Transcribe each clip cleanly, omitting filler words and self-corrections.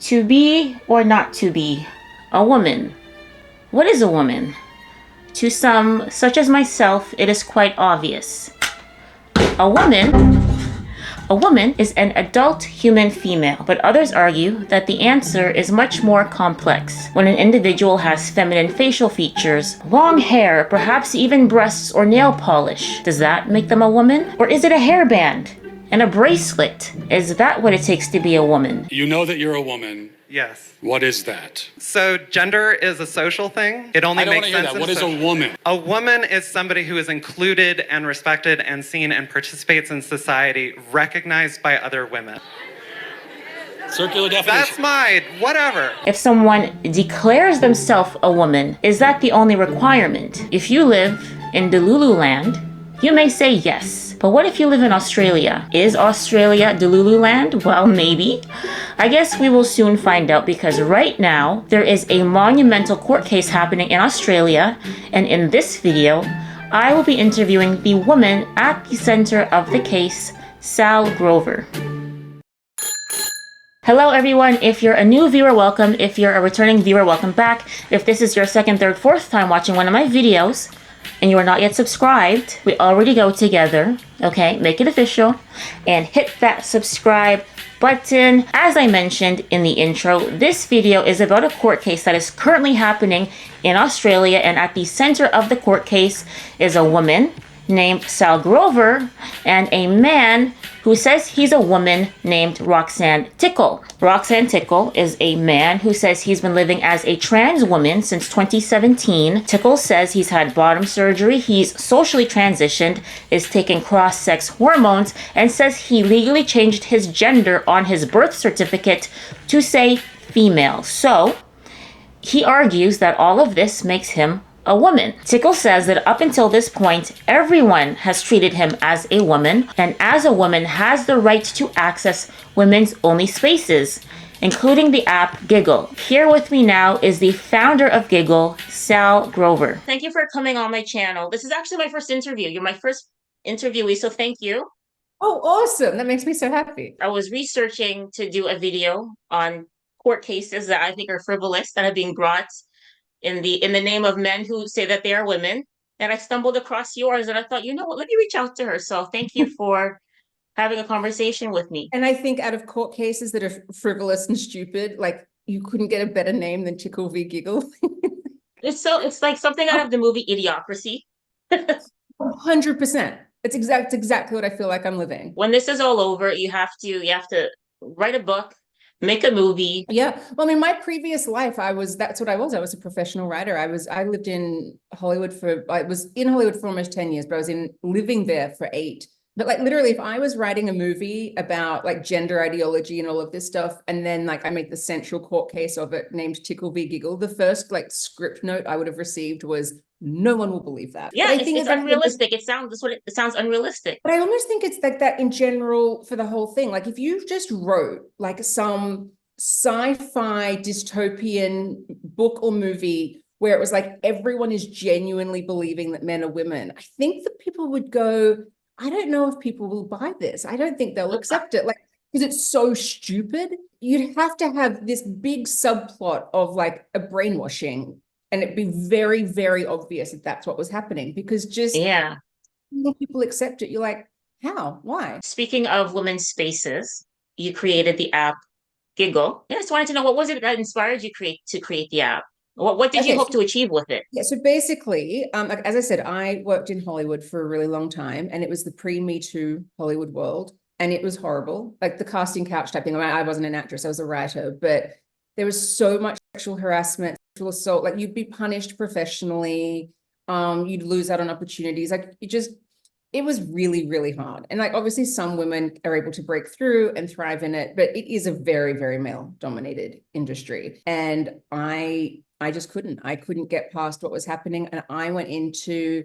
To be or not to be a woman. What is a woman? To some, such as myself, it is quite obvious. A woman is an adult human female, but others argue that the answer is much more complex. When an individual has feminine facial features, long hair, perhaps even breasts or nail polish, does that make them a woman? Or is it a hairband and a bracelet? Is that what it takes to be a woman? You know that you're a woman. Yes. What is that? So gender is a social thing. It only I don't makes want to hear sense. that. What is a woman? A woman is somebody who is included and respected and seen and participates in society, recognized by other women. Circular definition. That's mine. Whatever. If someone declares themselves a woman, is that the only requirement? If you live in Delulu land, you may say yes. But what if you live in Australia? Is Australia Delulu land? Well, maybe. I guess we will soon find out, because right now there is a monumental court case happening in Australia, and in this video I will be interviewing the woman at the center of the case, Sall Grover. Hello everyone, if you're a new viewer, welcome. If you're a returning viewer, welcome back. If this is your second, third, fourth time watching one of my videos and you are not yet subscribed, we already go together, okay? Make it official and hit that subscribe button. As I mentioned in the intro, this video is about a court case that is currently happening in Australia, and at the center of the court case is a woman named Sall Grover and a man who says he's a woman named Roxanne Tickle. Roxanne Tickle is a man who says he's been living as a trans woman since 2017. Tickle says he's had bottom surgery, he's socially transitioned, is taking cross-sex hormones, and says he legally changed his gender on his birth certificate to say female. So he argues that all of this makes him a woman. Tickle says that up until this point, everyone has treated him as a woman, and as a woman has the right to access women's only spaces, including the app Giggle. Here with me now is the founder of Giggle, Sall Grover. Thank you for coming on my channel. This is actually my first interview. You're my first interviewee, so thank you. Oh, awesome. That makes me so happy. I was researching to do a video on court cases that I think are frivolous, that are being brought in the name of men who say that they are women, and I stumbled across yours, and I thought, you know what, let me reach out to her. So thank you for having a conversation with me. And I think out of court cases that are frivolous and stupid, like, you couldn't get a better name than Tickle v. Giggle. It's like something out of the movie Idiocracy. 100%. It's exactly what I feel like I'm living. When this is all over, you have to write a book, make a movie. Yeah. Well, in my previous life, that's what I was. I was a professional writer. I lived in Hollywood I was in Hollywood for almost 10 years, but I was living there for 8. But like literally, if I was writing a movie about like gender ideology and all of this stuff, and then like I made the central court case of it named Tickle v. Giggle, the first like script note I would have received was, no one will believe that. Yeah, it's unrealistic. It sounds unrealistic. But I almost think it's like that in general for the whole thing. Like if you just wrote like some sci-fi dystopian book or movie where it was like everyone is genuinely believing that men are women, I think that people would go, I don't know if people will buy this. I don't think they'll accept it. Like, because it's so stupid. You'd have to have this big subplot of like a brainwashing, and it'd be very, very obvious that that's what was happening, because just yeah, people accept it. You're like, how? Why? Speaking of women's spaces, you created the app Giggle. I just wanted to know, what was it that inspired you to create the app? What did you hope to achieve with it? Yeah, so basically, like, as I said, I worked in Hollywood for a really long time, and it was the pre-Me Too Hollywood world, and it was horrible. Like the casting couch type thing. I wasn't an actress, I was a writer, but there was so much sexual harassment, sexual assault. Like you'd be punished professionally, you'd lose out on opportunities. Like it was really, really hard. And like, obviously some women are able to break through and thrive in it, but it is a very, very male dominated industry. And I just I couldn't get past what was happening. And I went into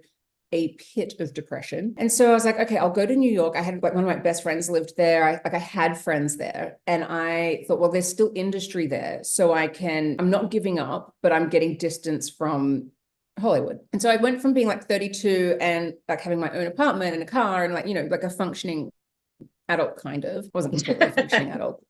a pit of depression. And so I was like, okay, I'll go to New York. I had like one of my best friends lived there. I had friends there, and I thought, well, there's still industry there. So I'm not giving up, but I'm getting distance from Hollywood. And so I went from being like 32 and like having my own apartment and a car and like, you know, like a functioning adult kind of, wasn't completely a functioning adult.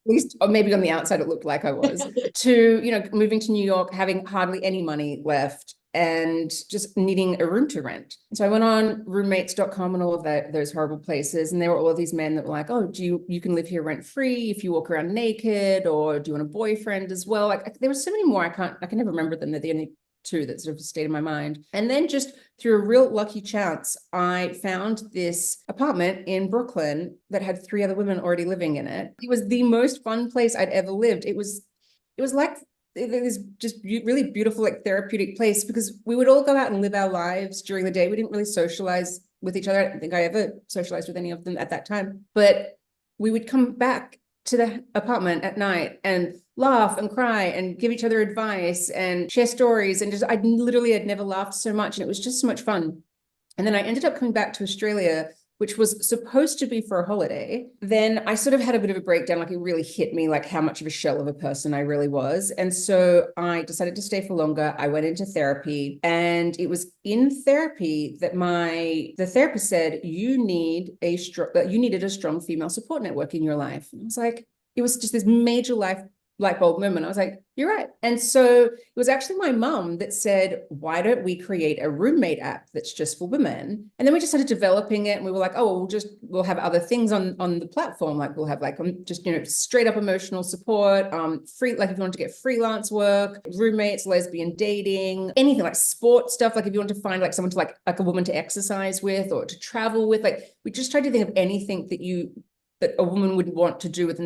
least, or maybe on the outside it looked like I was, to, you know, moving to New York, having hardly any money left and just needing a room to rent. So I went on roommates.com and all of those horrible places. And there were all of these men that were like, oh, you can live here rent free if you walk around naked, or do you want a boyfriend as well? Like there were so many more. I can never remember them. They're the only two that sort of stayed in my mind. And then just through a real lucky chance, I found this apartment in Brooklyn that had 3 other women already living in it. It was the most fun place I'd ever lived. It was like this just really beautiful, like therapeutic place, because we would all go out and live our lives during the day. We didn't really socialize with each other. I don't think I ever socialized with any of them at that time, but we would come back to the apartment at night and laugh and cry and give each other advice and share stories. And just, I'd never laughed so much. And it was just so much fun. And then I ended up coming back to Australia, which was supposed to be for a holiday. Then I sort of had a bit of a breakdown. Like it really hit me, like how much of a shell of a person I really was. And so I decided to stay for longer. I went into therapy, and it was in therapy that the therapist said, you needed a strong female support network in your life. And I was like, it was just this major light bulb moment. I was like, you're right. And so it was actually my mum that said, why don't we create a roommate app that's just for women? And then we just started developing it, and we were like, oh, we'll have other things on the platform. Like we'll have like just, you know, straight up emotional support, free, like if you want to get freelance work, roommates, lesbian dating, anything like sport stuff. Like if you want to find like someone to like a woman to exercise with or to travel with, like we just tried to think of anything that a woman would want to do with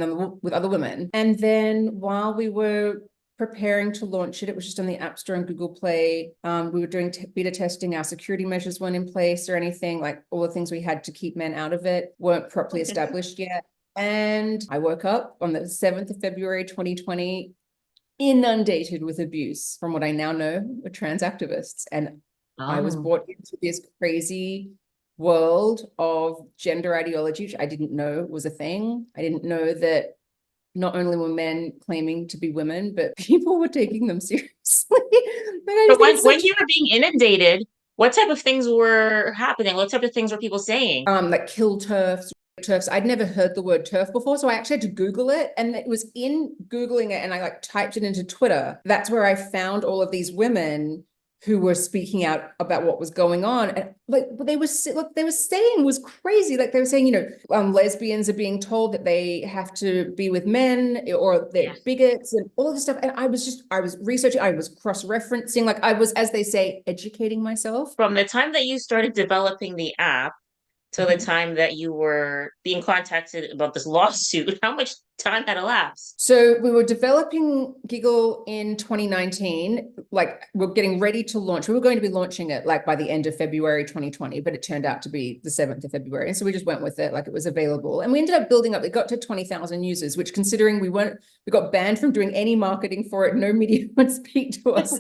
other women. And then while we were preparing to launch it, it was just on the App Store and Google Play. We were doing beta testing. Our security measures weren't in place or anything. Like all the things we had to keep men out of it weren't properly established yet. And I woke up on the 7th of February, 2020, inundated with abuse from what I now know were trans activists. And I was brought into this crazy world of gender ideology, which I didn't know was a thing. I didn't know that not only were men claiming to be women, but people were taking them seriously. But when you were being inundated, what type of things were happening? What type of things were people saying? Like kill turfs. I'd never heard the word turf before, so I actually had to Google it, and it was in Googling it, and I like typed it into Twitter. That's where I found all of these women who were speaking out about what was going on. And like what they were saying was crazy. Like they were saying, you know, lesbians are being told that they have to be with men, or they're bigots and all of this stuff. And I was researching, I was cross-referencing, like I was, as they say, educating myself. From the time that you started developing the app to the time that you were being contacted about this lawsuit, how much time had elapsed? So we were developing Giggle in 2019, like we're getting ready to launch. We were going to be launching it like by the end of February 2020, but it turned out to be the 7th of February. And so we just went with it, like it was available. And we ended up building up, it got to 20,000 users, which considering we got banned from doing any marketing for it, no media would speak to us.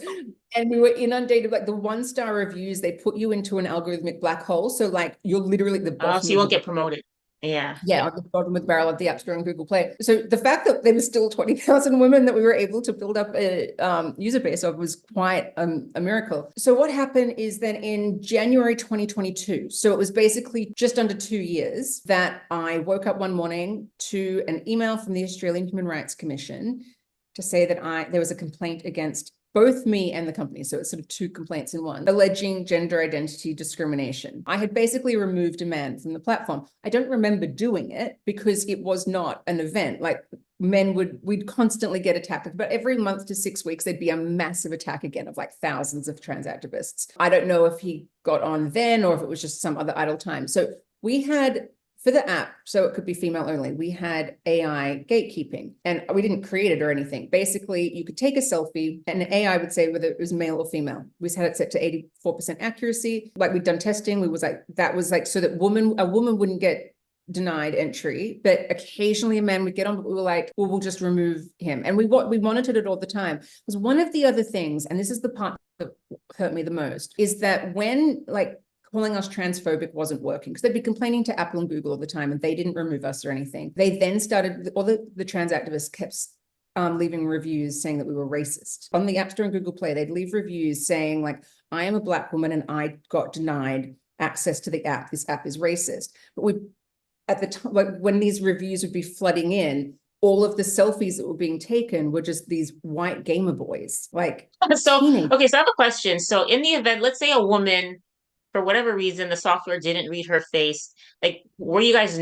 And we were inundated, like the 1-star reviews, they put you into an algorithmic black hole. So like you're literally at the bottom. So you won't get promoted. Yeah. On the bottom of the barrel of the App Store and Google Play. So the fact that there were still 20,000 women that we were able to build up a user base of was quite a miracle. So what happened is then in January 2022, so it was basically just under 2 years, that I woke up one morning to an email from the Australian Human Rights Commission to say that there was a complaint against both me and the company. So it's sort of 2 complaints in one, alleging gender identity discrimination. I had basically removed a man from the platform. I don't remember doing it because it was not an event. Like we'd constantly get attacked, but every month to 6 weeks, there'd be a massive attack again of like thousands of trans activists. I don't know if he got on then or if it was just some other idle time. So we had, for the app, so it could be female only, we had AI gatekeeping, and we didn't create it or anything. Basically, you could take a selfie and AI would say whether it was male or female. We had it set to 84% accuracy. Like we'd done testing, that was like so that a woman wouldn't get denied entry, but occasionally a man would get on, but we were like, well, we'll just remove him. And we monitored it all the time. Because one of the other things, and this is the part that hurt me the most, is that when like calling us transphobic wasn't working, because they'd be complaining to Apple and Google all the time and they didn't remove us or anything. They then started, all the trans activists kept leaving reviews saying that we were racist. On the App Store and Google Play, they'd leave reviews saying like, I am a Black woman and I got denied access to the app. This app is racist. But at the time, like when these reviews would be flooding in, all of the selfies that were being taken were just these white gamer boys, like So, teenage. okay, so I have a question. So in the event, let's say a woman, for whatever reason, the software didn't read her face. Like, were you guys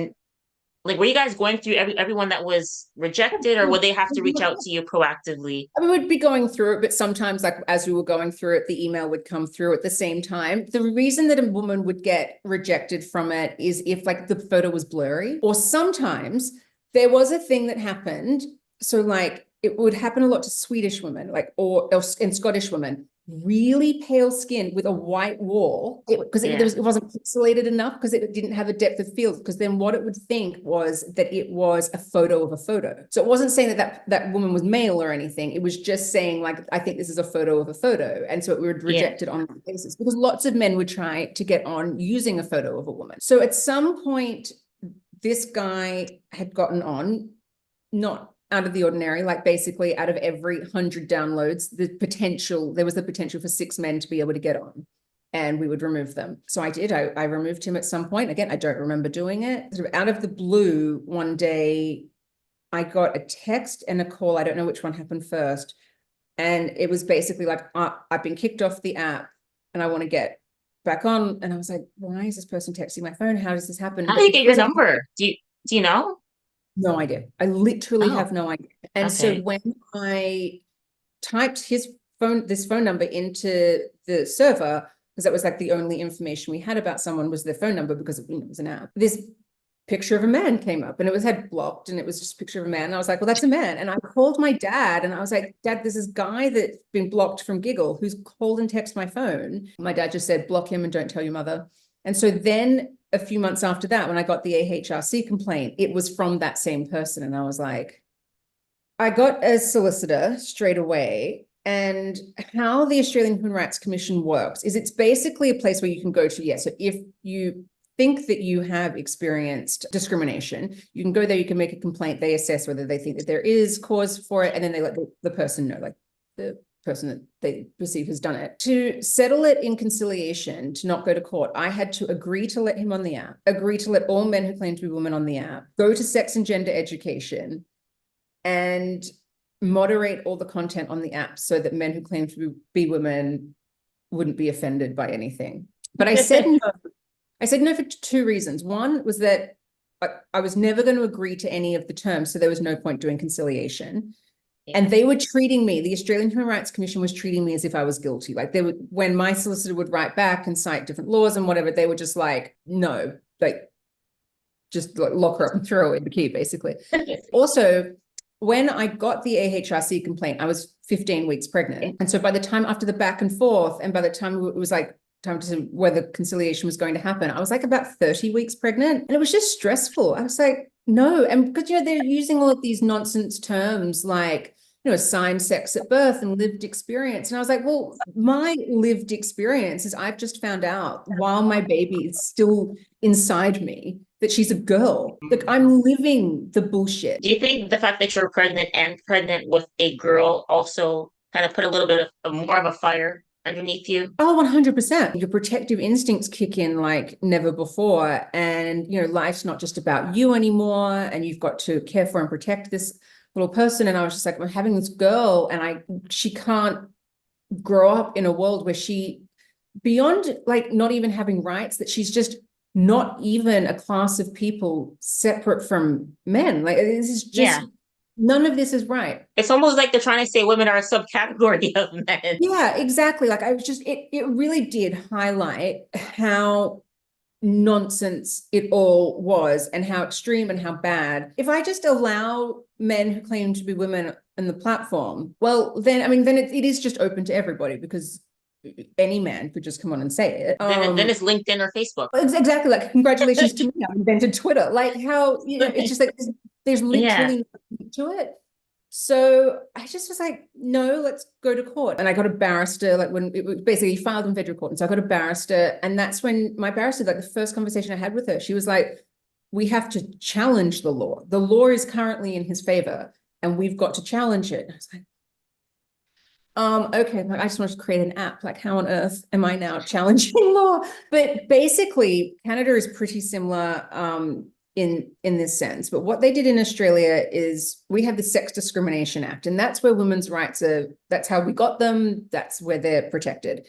going through everyone that was rejected, or would they have to reach out to you proactively? I mean, we'd be going through it, but sometimes, like as we were going through it, the email would come through at the same time. The reason that a woman would get rejected from it is if like the photo was blurry, or sometimes there was a thing that happened. So like it would happen a lot to Swedish women, like or and Scottish women, really pale skin with a white wall because Yeah. it wasn't pixelated enough because it didn't have a depth of field, because then what it would think was that it was a photo of a photo. So it wasn't saying that woman was male or anything. It was just saying like, I think this is a photo of a photo. And so it would reject it on that basis, because lots of men would try to get on using a photo of a woman. So at some point, this guy had gotten on, not out of the ordinary, like basically out of every 100 downloads, there was the potential for 6 men to be able to get on, and we would remove them. So I did, I removed him at some point. Again, I don't remember doing it. Sort of out of the blue, one day, I got a text and a call. I don't know which one happened first. And it was basically like, I've been kicked off the app and I want to get back on. And I was like, why is this person texting my phone? How does this happen? How But do you get your because number? Do you know? no idea. I literally Oh, have no idea. And so okay. when I typed this phone number into the server, because that was like the only information we had about someone was their phone number, because it was an app. This picture of a man came up and it had blocked, and it was just a picture of a man. And I was like, well, that's a man. And I called my dad and I was like, Dad, there's this guy that's been blocked from Giggle who's called and texted my phone. My dad just said, block him and don't tell your mother. And so then a few months after that, when I got the AHRC complaint, it was from that same person. And I was like, I got a solicitor straight away. And how the Australian Human Rights Commission works is it's basically a place where you can go to, yes. So if you think that you have experienced discrimination, you can go there, you can make a complaint, they assess whether they think that there is cause for it, and then they let the person know, like the person that they perceive has done it. To settle it in conciliation, to not go to court, I had to agree to let him on the app, agree to let all men who claim to be women on the app, go to sex and gender education, and moderate all the content on the app so that men who claim to be women wouldn't be offended by anything. But I said no. I said no for 2 reasons. One was that I was never going to agree to any of the terms, so there was no point doing conciliation. Yeah. And they were treating me, the Australian Human Rights Commission was treating me as if I was guilty. Like they would, when my solicitor would write back and cite different laws and whatever, they were just like, no, like just like lock her up and throw her in the key, basically. Also, when I got the AHRC complaint, I was 15 weeks pregnant. And so by the time after the back and forth, and by the time it was like time to see whether conciliation was going to happen, I was like about 30 weeks pregnant. And it was just stressful. I was like, no. And because, they're using all of these nonsense terms like, assigned sex at birth and lived experience. And I was like, well, my lived experience is I've just found out while my baby is still inside me that she's a girl. Like I'm living the bullshit. Do you think the fact that you're pregnant and pregnant with a girl also kind of put a little bit of more of a fire underneath you? Oh, 100%. Your protective instincts kick in like never before. And, life's not just about you anymore. And you've got to care for and protect this little person. And I was just like, I'm having this girl and she can't grow up in a world where she, beyond like not even having rights, that she's just not even a class of people separate from men. Like this is just, none of this is right. It's almost like they're trying to say women are a subcategory of men. Yeah, exactly. Like I was just, it really did highlight how nonsense it all was and how extreme and how bad. If I just allow men who claim to be women in the platform, well, then it is just open to everybody, because any man could just come on and say it. Then it's LinkedIn or Facebook. Exactly. Like, congratulations to me, I invented Twitter. Like how, it's just like, there's literally nothing to it. So I just was like, no, let's go to court. And I got a barrister, like when it was basically filed in federal court. And so I got a barrister. And that's when my barrister, like the first conversation I had with her, she was like, we have to challenge the law. The law is currently in his favor and we've got to challenge it. And I was like, okay, I just want to create an app. Like how on earth am I now challenging law? But basically Canada is pretty similar in this sense. But what they did in Australia is we have the Sex Discrimination Act, and that's where women's rights that's how we got them. That's where they're protected.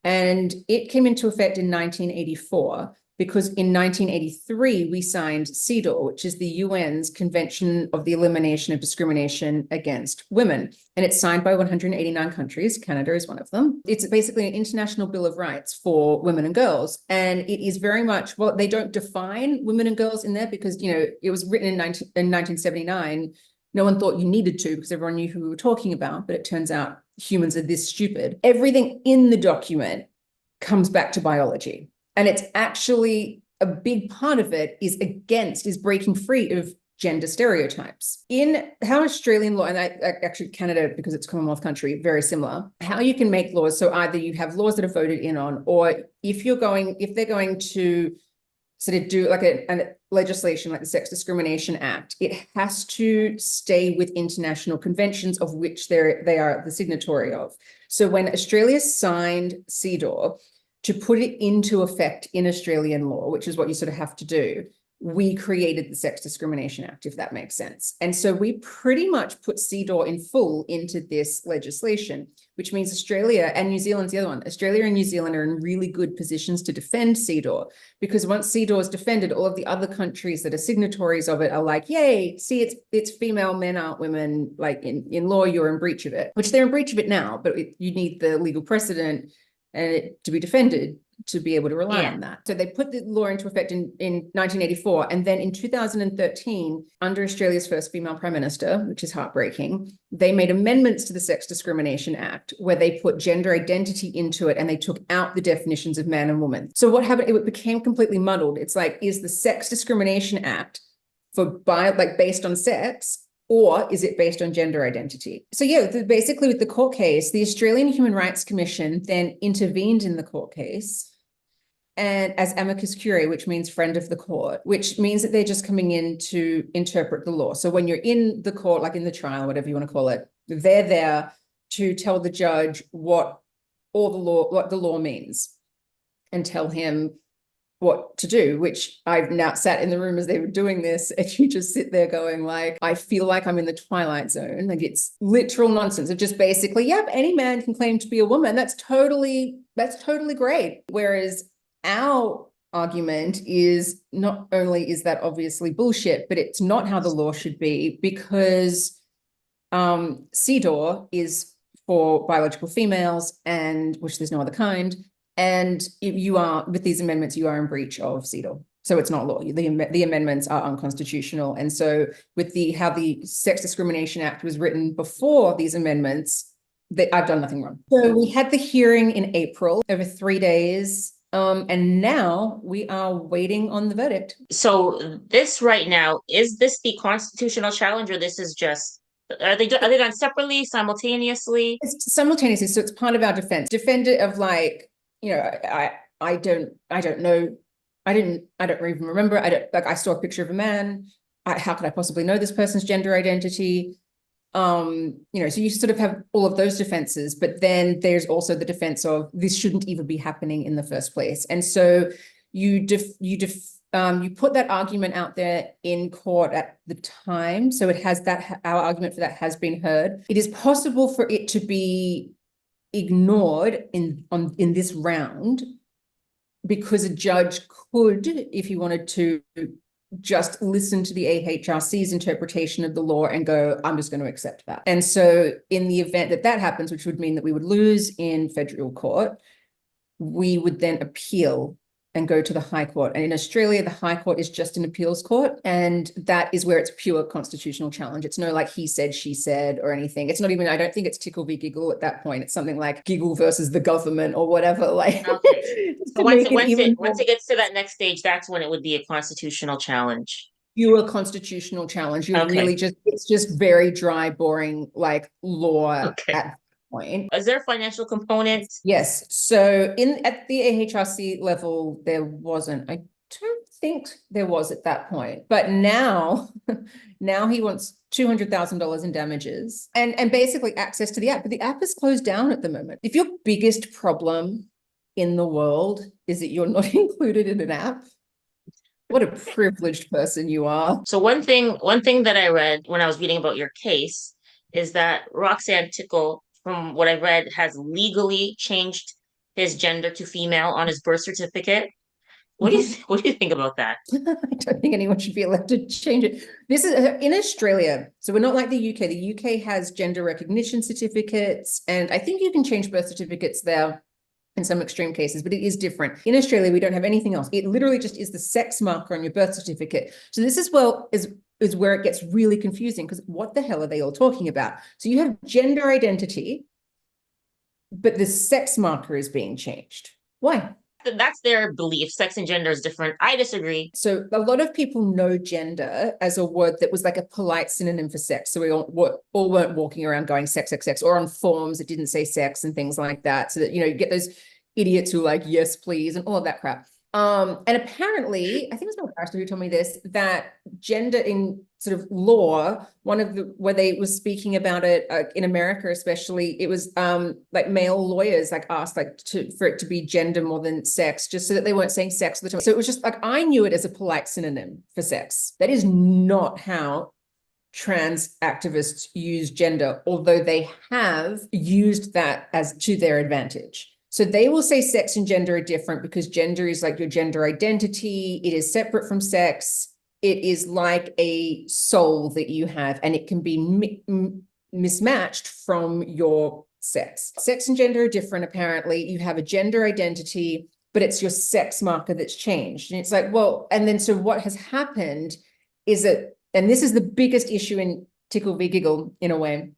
And it came into effect in 1984 because in 1983, we signed CEDAW, which is the UN's Convention of the Elimination of Discrimination Against Women. And it's signed by 189 countries. Canada is one of them. It's basically an international bill of rights for women and girls. And it is very much, well, they don't define women and girls in there because, you know, it was written in 1979. No one thought you needed to because everyone knew who we were talking about, but it turns out humans are this stupid. Everything in the document comes back to biology. And it's actually a big part of it is breaking free of gender stereotypes. In how Australian law, and actually Canada, because it's a Commonwealth country, very similar, how you can make laws. So either you have laws that are voted in on, or if they're going to sort of do like a legislation like the Sex Discrimination Act, it has to stay with international conventions of which they are the signatory of. So when Australia signed CEDAW, to put it into effect in Australian law, which is what you sort of have to do, we created the Sex Discrimination Act, if that makes sense. And so we pretty much put CEDAW in full into this legislation, which means Australia and New Zealand's the other one. Australia and New Zealand are in really good positions to defend CEDAW, because once CEDAW is defended, all of the other countries that are signatories of it are like, yay, see, it's female, men aren't women, like in law, you're in breach of it, which they're in breach of it now, but you need the legal precedent and it to be defended to be able to rely on that. So they put the law into effect in 1984. And then in 2013, under Australia's first female prime minister, which is heartbreaking, they made amendments to the Sex Discrimination Act where they put gender identity into it and they took out the definitions of man and woman. So what happened, it became completely muddled. It's like, is the Sex Discrimination Act based on sex, or is it based on gender identity? So yeah, basically with the court case, the Australian Human Rights Commission then intervened in the court case and as amicus curiae, which means friend of the court, which means that they're just coming in to interpret the law. So when you're in the court, like in the trial, whatever you want to call it, they're there to tell the judge what the law means and tell him what to do, which I've now sat in the room as they were doing this, and you just sit there going like, I feel like I'm in the Twilight Zone. Like it's literal nonsense of just basically, yep, any man can claim to be a woman. That's totally great. Whereas our argument is not only is that obviously bullshit, but it's not how the law should be, because CEDAW is for biological females, and which there's no other kind. And if you are, with these amendments, you are in breach of CEDAW. So it's not law. The amendments are unconstitutional. And so with how the Sex Discrimination Act was written before these amendments, I've done nothing wrong. So we had the hearing in April over 3 days. And now we are waiting on the verdict. So this right now, is this the constitutional challenge, or this is just, are they done separately, simultaneously? It's simultaneously. So it's part of our defense. Defender of like, you know, I don't know. I don't even remember. I saw a picture of a man. How could I possibly know this person's gender identity? You know, so you sort of have all of those defenses, but then there's also the defense of this shouldn't even be happening in the first place. And so you put that argument out there in court at the time. So it has that, our argument for that has been heard. It is possible for it to be ignored in this round, because a judge could, if he wanted to, just listen to the AHRC's interpretation of the law and go, I'm just going to accept that. And so in the event that happens, which would mean that we would lose in federal court, we would then appeal and go to the High Court. And in Australia, the High Court is just an appeals court. And that is where it's pure constitutional challenge. It's no like he said, she said, or anything. It's not even, I don't think it's Tickle v. Giggle at that point. It's something like Giggle versus the government or whatever. Like, okay. So once it gets to that next stage, that's when it would be a constitutional challenge. Pure constitutional challenge. You're Okay. really it's just very dry, boring, like law Okay. at point. Is there a financial component? Yes. So at the AHRC level, there wasn't. I don't think there was at that point. But now he wants $200,000 in damages and basically access to the app. But the app is closed down at the moment. If your biggest problem in the world is that you're not included in an app, What a privileged person you are. So one thing that I read when I was reading about your case is that Roxanne Tickle, from what I read, has legally changed his gender to female on his birth certificate. What do you think about that? I don't think anyone should be allowed to change it. This is in Australia. So we're not like the UK. The UK has gender recognition certificates, and I think you can change birth certificates there in some extreme cases, but it is different. In Australia, we don't have anything else. It literally just is the sex marker on your birth certificate. So this is where it gets really confusing, because what the hell are they all talking about? So you have gender identity, but the sex marker is being changed. Why? That's their belief. Sex and gender is different. I disagree. So a lot of people know gender as a word that was like a polite synonym for sex. So we all weren't walking around going sex, sex, sex, or on forms that didn't say sex and things like that. So that, you get those idiots who are like, yes, please, and all of that crap. And apparently, I think it was my pastor who told me this, that gender in sort of law, where they was speaking about it in America, especially, it was like male lawyers like asked for it to be gender more than sex, just so that they weren't saying sex all the time. So it was just like, I knew it as a polite synonym for sex. That is not how trans activists use gender, although they have used that as to their advantage. So they will say sex and gender are different because gender is like your gender identity. It is separate from sex. It is like a soul that you have, and it can be mismatched from your sex. Sex and gender are different, apparently. You have a gender identity, but it's your sex marker that's changed. And it's like, well, and then so what has happened is that, and this is the biggest issue in Tickle v. Giggle, in a way,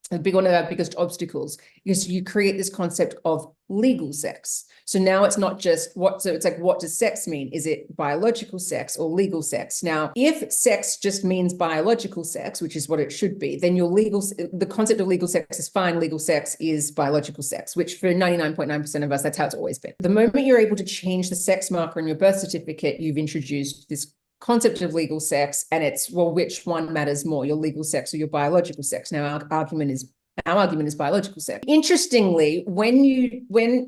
one of our biggest obstacles, is you create this concept of legal sex. So now it's not just so it's like, what does sex mean? Is it biological sex or legal sex? Now, if sex just means biological sex, which is what it should be, then the concept of legal sex is fine. Legal sex is biological sex, which for 99.9% of us, that's how it's always been. The moment you're able to change the sex marker on your birth certificate, you've introduced this concept of legal sex, and it's, well, which one matters more, your legal sex or your biological sex? Now, our argument is biological sex. Interestingly, when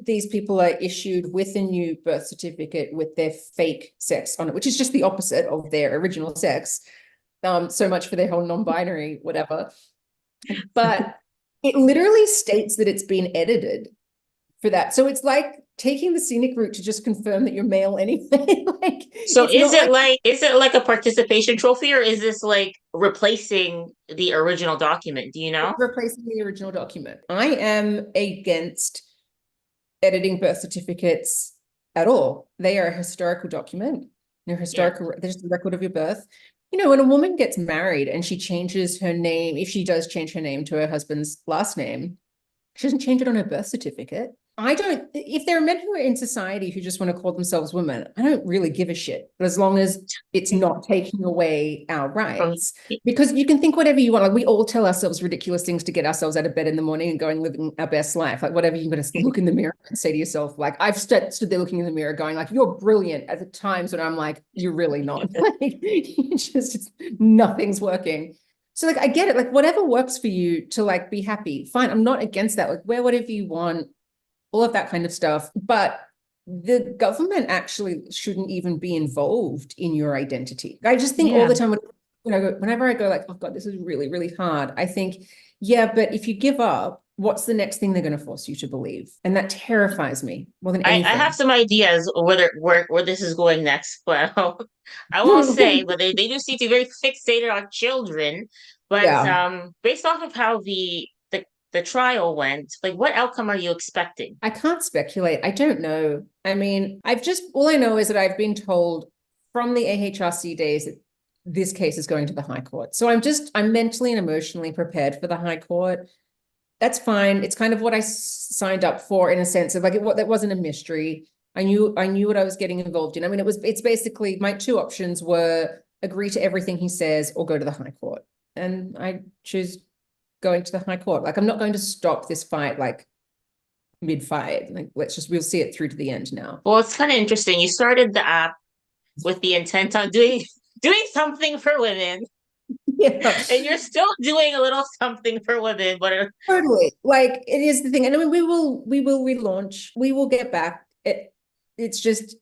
these people are issued with a new birth certificate with their fake sex on it, which is just the opposite of their original sex, so much for their whole non-binary whatever, but it literally states that it's been edited for that. So it's like taking the scenic route to just confirm that you're male anyway. So is it like a participation trophy, or is this like replacing the original document? Do you know? Replacing the original document. I am against editing birth certificates at all. They are a historical document. They're historical. There's the record of your birth. When a woman gets married and she changes her name, if she does change her name to her husband's last name, she doesn't change it on her birth certificate. If there are men who are in society who just want to call themselves women, I don't really give a shit. But as long as it's not taking away our rights, because you can think whatever you want. Like, we all tell ourselves ridiculous things to get ourselves out of bed in the morning and go and living our best life. Like, whatever, you're going to look in the mirror and say to yourself, like, I've stood there looking in the mirror going like, you're brilliant, at the times when I'm like, you're really not. Like, nothing's working. So like, I get it. Like, whatever works for you to like be happy, fine. I'm not against that. Like, wear whatever you want, all of that kind of stuff. But the government actually shouldn't even be involved in your identity. I just think all the time, whenever I go like, oh God, this is really, really hard, I think, yeah, but if you give up, what's the next thing they're going to force you to believe? And that terrifies me more than anything. I have some ideas where this is going next, but I won't say, but they do seem to be very fixated on children. But based off of how the trial went, like, what outcome are you expecting? I can't speculate. I don't know. I mean, all I know is that I've been told from the AHRC days that this case is going to the High Court. So I'm mentally and emotionally prepared for the High Court. That's fine. It's kind of what I signed up for, in a sense of like, that wasn't a mystery. I knew what I was getting involved in. I mean, it's basically, my two options were agree to everything he says or go to the High Court. And I choose going to the High Court. Like, I'm not going to stop this fight like mid-fight. Like, we'll see it through to the end now. Well, it's kind of interesting. You started the app with the intent on doing something for women. Yeah. And you're still doing a little something for women, but totally, like, it is the thing. And I mean, we will relaunch. We will get back. it's just,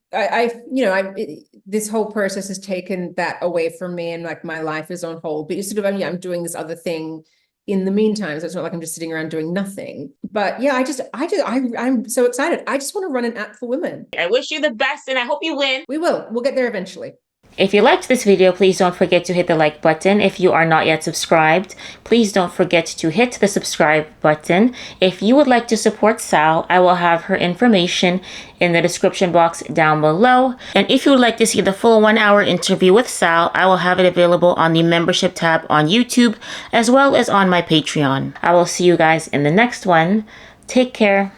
this whole process has taken that away from me, and like my life is on hold, but it's sort of, I'm doing this other thing in the meantime. So it's not like I'm just sitting around doing nothing. But yeah, I'm so excited. I just want to run an app for women. I wish you the best and I hope you win. We'll get there eventually. If you liked this video, please don't forget to hit the like button. If you are not yet subscribed, please don't forget to hit the subscribe button. If you would like to support Sal, I will have her information in the description box down below. And if you would like to see the full 1-hour interview with Sal, I will have it available on the membership tab on YouTube, as well as on my Patreon. I will see you guys in the next one. Take care.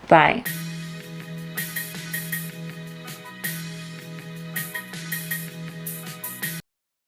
Bye.